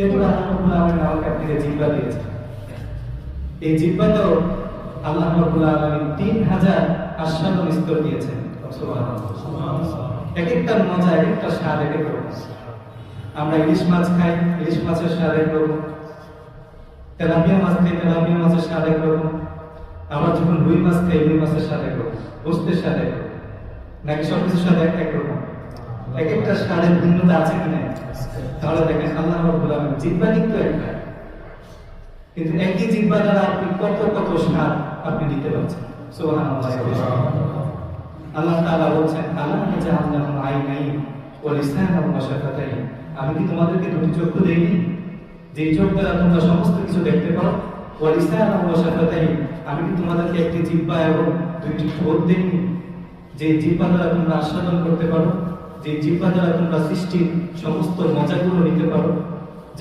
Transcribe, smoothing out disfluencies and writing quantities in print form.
এরপর আল্লাহ রাব্বুল আলামিন আমাকে আপনাকে জিহ্বা দিয়েছেন। এই জিহ্বাতেও আল্লাহ রাব্বুল আলামিন 3000 আস্বাদন স্তর দিয়েছেন। সুবহানাল্লাহ। এক একটা মজা, এক একটা স্বাদ এক এক রকম। আমরা ইলিশ মাছ খাই, ইলিশ মাছের স্বাদ এক রকম। তেলাপিয়া মাছ খাই, তেলাপিয়া মাছের স্বাদ এক রকম। আমরা যখন রুই মাছ খাই, রুই মাছের স্বাদ এক রকম, গোস্তের স্বাদ এক রকম। নাকি সবকিছুর স্বাদ এক রকম? এক একটা স্বাদের ভিন্নতা আছে কি না? তাহলে দেখেন আল্লাহ রাব্বুল আলামিন জিহ্বা কিন্তু একটা, কিন্তু একই জিহ্বা দ্বারা আপনি কত কত স্বাদ আপনি দিতে পারছেন। সুবহানাল্লাহ। আল্লাহ তাআলা বলছেন, আলাম নাজআল আইনাইন ওয়া লিসানান ওয়া শাফাতাইন। আমি কি তোমাদেরকে দুটি চক্ষু দেইনি, যে চোখ দ্বারা তোমরা সমস্ত কিছু দেখতে পারো? ওয়া লিসানান ওয়া শাফাতাইন। আমি কি তোমাদেরকে একটি জিহ্বা এবং দুইটি ঠোঁট দেইনি, যে জিহ্বা দ্বারা তোমরা আস্বাদন করতে পারো, যে জিহ্বা দ্বারা তোমরা সৃষ্টির সমস্ত মজাগুলো নিতে পারো?